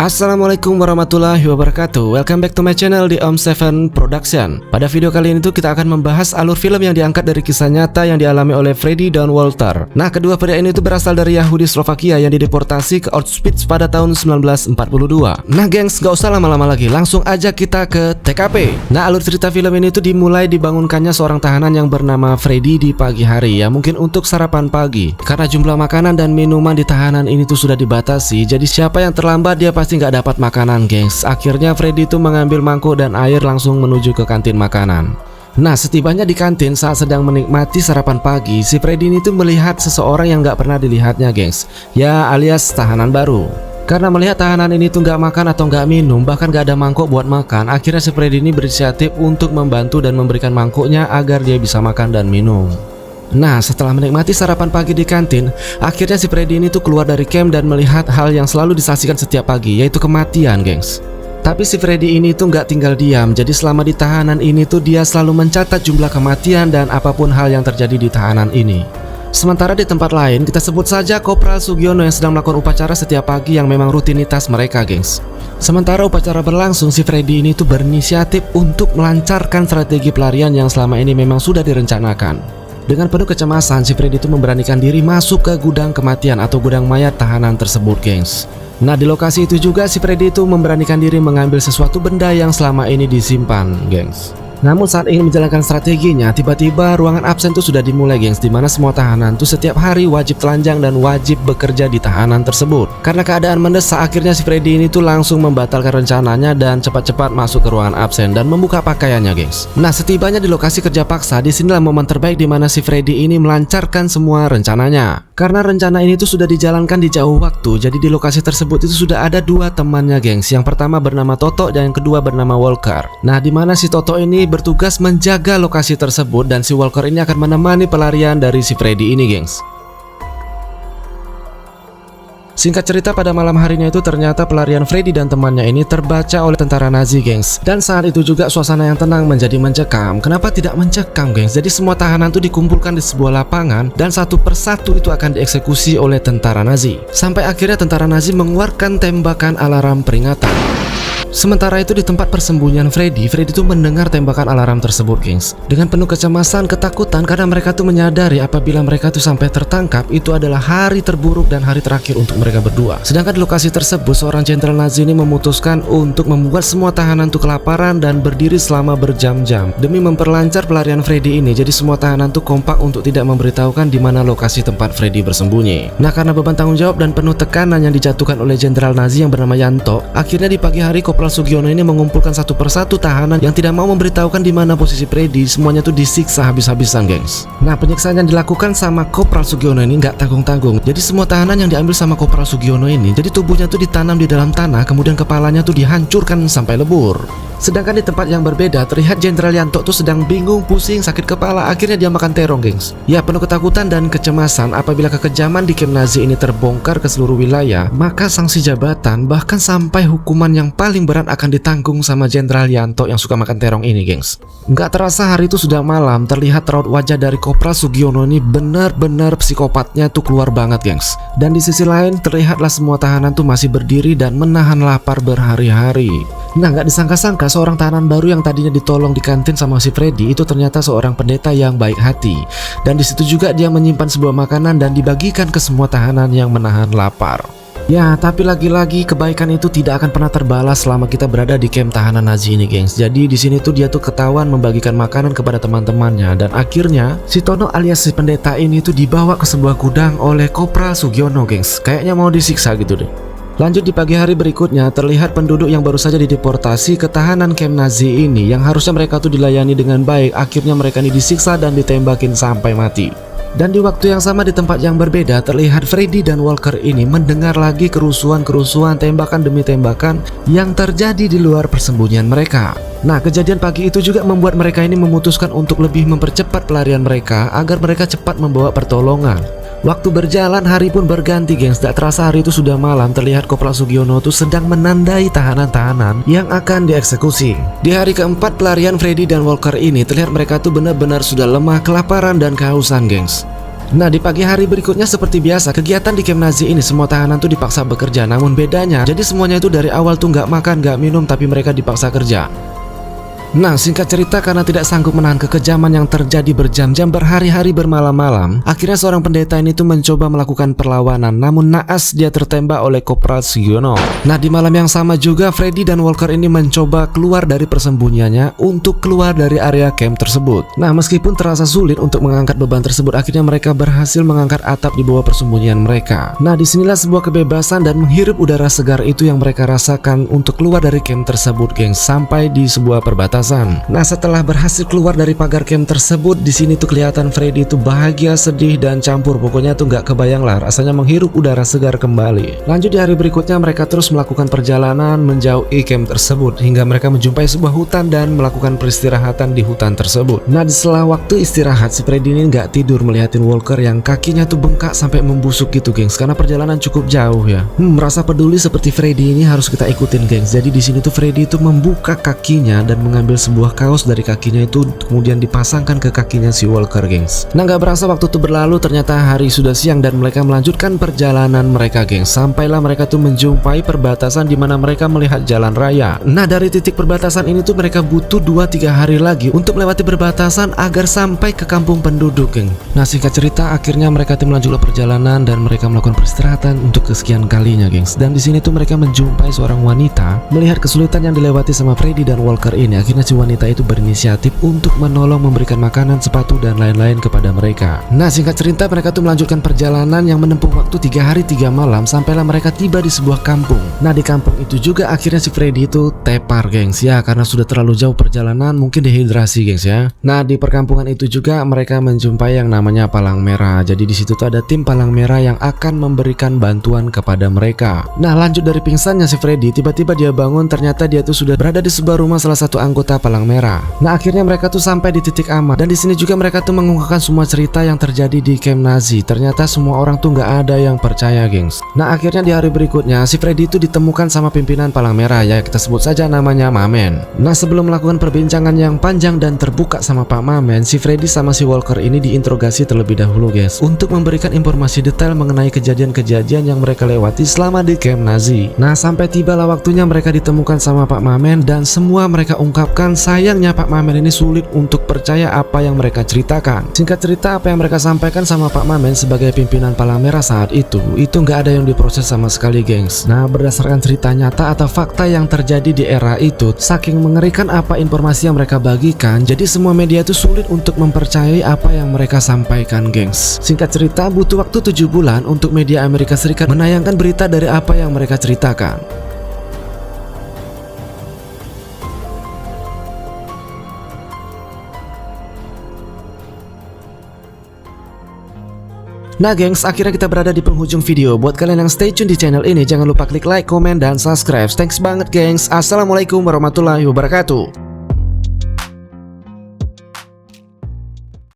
Assalamualaikum warahmatullahi wabarakatuh. Welcome back to my channel di Om7 Production. Pada video kali ini tuh kita akan membahas alur film yang diangkat dari kisah nyata yang dialami oleh Freddy dan Walter. Nah, kedua pria ini tuh berasal dari Yahudi Slovakia yang dideportasi ke Auschwitz pada tahun 1942. Nah gengs, gak usah lama-lama lagi, langsung aja kita ke TKP. Nah, alur cerita film ini tuh dimulai dibangunkannya seorang tahanan yang bernama Freddy di pagi hari, ya mungkin untuk sarapan pagi. Karena jumlah makanan dan minuman di tahanan ini tuh sudah dibatasi, jadi siapa yang terlambat dia pasti nggak dapat makanan gengs. Akhirnya Freddy itu mengambil mangkuk dan air langsung menuju ke kantin makanan. Nah, setibanya di kantin saat sedang menikmati sarapan pagi, si Freddy ini tuh melihat seseorang yang nggak pernah dilihatnya gengs, ya alias tahanan baru. Karena melihat tahanan ini tuh nggak makan atau nggak minum, bahkan nggak ada mangkuk buat makan, akhirnya si Freddy ini berinisiatif untuk membantu dan memberikan mangkuknya agar dia bisa makan dan minum. Nah, setelah menikmati sarapan pagi di kantin, akhirnya si Freddy ini tuh keluar dari camp dan melihat hal yang selalu disaksikan setiap pagi, yaitu kematian gengs. Tapi si Freddy ini tuh nggak tinggal diam, jadi selama di tahanan ini tuh dia selalu mencatat jumlah kematian dan apapun hal yang terjadi di tahanan ini. Sementara di tempat lain, kita sebut saja Kopral Sugiono yang sedang melakukan upacara setiap pagi yang memang rutinitas mereka gengs. Sementara upacara berlangsung, si Freddy ini tuh berinisiatif untuk melancarkan strategi pelarian yang selama ini memang sudah direncanakan. Dengan penuh kecemasan, si Freddy itu memberanikan diri masuk ke gudang kematian atau gudang mayat tahanan tersebut gengs. Nah, di lokasi itu juga si Freddy itu memberanikan diri mengambil sesuatu benda yang selama ini disimpan gengs. Namun saat ingin menjalankan strateginya, tiba-tiba ruangan absen itu sudah dimulai gengs, dimana semua tahanan tuh setiap hari wajib telanjang dan wajib bekerja di tahanan tersebut. Karena keadaan mendesak, akhirnya si Freddy ini tuh langsung membatalkan rencananya dan cepat-cepat masuk ke ruangan absen dan membuka pakaiannya gengs. Nah, setibanya di lokasi kerja paksa, disinilah momen terbaik dimana si Freddy ini melancarkan semua rencananya. Karena rencana ini tuh sudah dijalankan di jauh waktu, jadi di lokasi tersebut itu sudah ada dua temannya gengs. Yang pertama bernama Toto dan yang kedua bernama Walker. Nah, dimana si Toto ini bertugas menjaga lokasi tersebut dan si Walker ini akan menemani pelarian dari si Freddy ini gengs. Singkat cerita, pada malam harinya itu ternyata pelarian Freddy dan temannya ini terbaca oleh tentara Nazi gengs. Dan saat itu juga suasana yang tenang menjadi mencekam. Kenapa tidak mencekam gengs? Jadi semua tahanan itu dikumpulkan di sebuah lapangan dan satu persatu itu akan dieksekusi oleh tentara Nazi. Sampai akhirnya tentara Nazi mengeluarkan tembakan alarm peringatan. Sementara itu di tempat persembunyian Freddy itu mendengar tembakan alarm tersebut gengs. Dengan penuh kecemasan, ketakutan karena mereka tuh menyadari apabila mereka tuh sampai tertangkap itu adalah hari terburuk dan hari terakhir untuk mereka berdua. Sedangkan di lokasi tersebut seorang jenderal Nazi ini memutuskan untuk membuat semua tahanan tuh kelaparan dan berdiri selama berjam-jam demi memperlancar pelarian Freddy ini. Jadi semua tahanan tuh kompak untuk tidak memberitahukan di mana lokasi tempat Freddy bersembunyi. Nah, karena beban tanggung jawab dan penuh tekanan yang dijatuhkan oleh jenderal Nazi yang bernama Yanto, akhirnya di pagi hari Kopral Sugiono ini mengumpulkan satu persatu tahanan yang tidak mau memberitahukan di mana posisi Freddy. Semuanya tuh disiksa habis-habisan gengs. Nah, penyiksaan yang dilakukan sama Kopral Sugiono ini nggak tanggung-tanggung. Jadi semua tahanan yang diambil sama Kopral Sugiono ini, jadi tubuhnya tuh ditanam di dalam tanah, kemudian kepalanya tuh dihancurkan sampai lebur. Sedangkan di tempat yang berbeda, terlihat Jenderal Yanto tuh sedang bingung, pusing, sakit kepala. Akhirnya dia makan terong gengs. Ya, penuh ketakutan dan kecemasan apabila kekejaman di camp Nazi ini terbongkar ke seluruh wilayah, maka sanksi jabatan bahkan sampai hukuman yang paling berat akan ditanggung sama Jenderal Yanto yang suka makan terong ini gengs. Nggak terasa hari itu sudah malam, terlihat raut wajah dari Kopral Sugiono ini benar-benar psikopatnya tuh keluar banget gengs. Dan di sisi lain terlihatlah semua tahanan tuh masih berdiri dan menahan lapar berhari-hari. Nah, nggak disangka-sangka seorang tahanan baru yang tadinya ditolong di kantin sama si Freddy itu ternyata seorang pendeta yang baik hati. Dan disitu juga dia menyimpan sebuah makanan dan dibagikan ke semua tahanan yang menahan lapar. Ya, tapi lagi-lagi kebaikan itu tidak akan pernah terbalas selama kita berada di camp tahanan Nazi ini gengs. Jadi di sini tuh dia tuh ketahuan membagikan makanan kepada teman-temannya dan akhirnya si Tono alias si pendeta ini tuh dibawa ke sebuah gudang oleh Kopral Sugiono gengs. Kayaknya mau disiksa gitu deh. Lanjut di pagi hari berikutnya, terlihat penduduk yang baru saja dideportasi ke tahanan camp Nazi ini yang harusnya mereka tuh dilayani dengan baik, akhirnya mereka ini disiksa dan ditembakin sampai mati. Dan di waktu yang sama di tempat yang berbeda, terlihat Freddy dan Walker ini mendengar lagi kerusuhan-kerusuhan, tembakan demi tembakan yang terjadi di luar persembunyian mereka. Nah, kejadian pagi itu juga membuat mereka ini memutuskan untuk lebih mempercepat pelarian mereka agar mereka cepat membawa pertolongan. Waktu berjalan, hari pun berganti gengs. Tak terasa hari itu sudah malam, terlihat Kopral Sugiono tuh sedang menandai tahanan-tahanan yang akan dieksekusi. Di hari keempat pelarian Freddy dan Walker ini, terlihat mereka tuh benar-benar sudah lemah, kelaparan dan kehausan gengs. Nah, di pagi hari berikutnya seperti biasa, kegiatan di camp Nazi ini semua tahanan tuh dipaksa bekerja. Namun bedanya, jadi semuanya itu dari awal tuh nggak makan, nggak minum, tapi mereka dipaksa kerja. Nah, singkat cerita, karena tidak sanggup menahan kekejaman yang terjadi berjam-jam, berhari-hari, bermalam-malam, akhirnya seorang pendeta ini tuh mencoba melakukan perlawanan. Namun naas dia tertembak oleh Kopral Sugiono. Nah, di malam yang sama juga Freddy dan Walker ini mencoba keluar dari persembunyiannya untuk keluar dari area camp tersebut. Nah, meskipun terasa sulit untuk mengangkat beban tersebut, akhirnya mereka berhasil mengangkat atap di bawah persembunyian mereka. Nah, disinilah sebuah kebebasan dan menghirup udara segar itu yang mereka rasakan untuk keluar dari camp tersebut, geng, sampai di sebuah perbatasan. Nah, setelah berhasil keluar dari pagar camp tersebut, di sini tuh kelihatan Freddy itu bahagia, sedih, dan campur. Pokoknya tuh nggak kebayang lah rasanya menghirup udara segar kembali. Lanjut di hari berikutnya, mereka terus melakukan perjalanan menjauhi camp tersebut hingga mereka menjumpai sebuah hutan dan melakukan peristirahatan di hutan tersebut. Nah, di sela waktu istirahat, si Freddy ini nggak tidur melihatin Walker yang kakinya tuh bengkak sampai membusuk gitu, gengs, karena perjalanan cukup jauh ya. Merasa peduli seperti Freddy ini harus kita ikutin, gengs. Jadi di sini tuh Freddy itu membuka kakinya dan mengambil sebuah kaos dari kakinya itu, kemudian dipasangkan ke kakinya si Walker, gengs. Nah, gak berasa waktu itu berlalu, ternyata hari sudah siang dan mereka melanjutkan perjalanan mereka, gengs. Sampailah mereka tuh menjumpai perbatasan di mana mereka melihat jalan raya. Nah, dari titik perbatasan ini tuh mereka butuh 2-3 hari lagi untuk melewati perbatasan agar sampai ke kampung penduduk, geng. Nah, singkat cerita, akhirnya mereka tuh melanjutkan perjalanan dan mereka melakukan peristirahatan untuk kesekian kalinya, gengs. Dan di sini tuh mereka menjumpai seorang wanita. Melihat kesulitan yang dilewati sama Freddy dan Walker ini, akhirnya si wanita itu berinisiatif untuk menolong, memberikan makanan, sepatu, dan lain-lain kepada mereka. Nah, singkat cerita, mereka tuh melanjutkan perjalanan yang menempuh waktu 3 hari 3 malam sampailah mereka tiba di sebuah kampung. Nah, di kampung itu juga akhirnya si Freddy itu tepar, gengs, ya, karena sudah terlalu jauh perjalanan, mungkin dehidrasi, gengs, ya. Nah, di perkampungan itu juga mereka menjumpai yang namanya Palang Merah. Jadi di situ tuh ada tim Palang Merah yang akan memberikan bantuan kepada mereka. Nah, lanjut dari pingsannya si Freddy, tiba-tiba dia bangun, ternyata dia tuh sudah berada di sebuah rumah salah satu anggota Palang Merah. Nah, akhirnya mereka tuh sampai di titik aman dan di sini juga mereka tuh mengungkapkan semua cerita yang terjadi di camp Nazi. Ternyata semua orang tuh nggak ada yang percaya, gengs. Nah, akhirnya di hari berikutnya si Freddy itu ditemukan sama pimpinan Palang Merah, ya, kita sebut saja namanya Mamen. Nah, sebelum melakukan perbincangan yang panjang dan terbuka sama Pak Mamen, si Freddy sama si Walker ini diinterogasi terlebih dahulu, guys, untuk memberikan informasi detail mengenai kejadian-kejadian yang mereka lewati selama di camp Nazi. Nah, sampai tibalah waktunya mereka ditemukan sama Pak Mamen dan semua mereka ungkapkan. Sayangnya Pak Mamen ini sulit untuk percaya apa yang mereka ceritakan. Singkat cerita, apa yang mereka sampaikan sama Pak Mamen sebagai pimpinan Palang Merah saat itu nggak ada yang diproses sama sekali, gengs. Nah, berdasarkan cerita nyata atau fakta yang terjadi di era itu, saking mengerikan apa informasi yang mereka bagikan, jadi semua media itu sulit untuk mempercayai apa yang mereka sampaikan, gengs. Singkat cerita, butuh waktu 7 bulan untuk media Amerika Serikat menayangkan berita dari apa yang mereka ceritakan. Nah, gengs, akhirnya kita berada di penghujung video. Buat kalian yang stay tune di channel ini, jangan lupa klik like, komen, dan subscribe. Thanks banget, gengs. Assalamualaikum warahmatullahi wabarakatuh.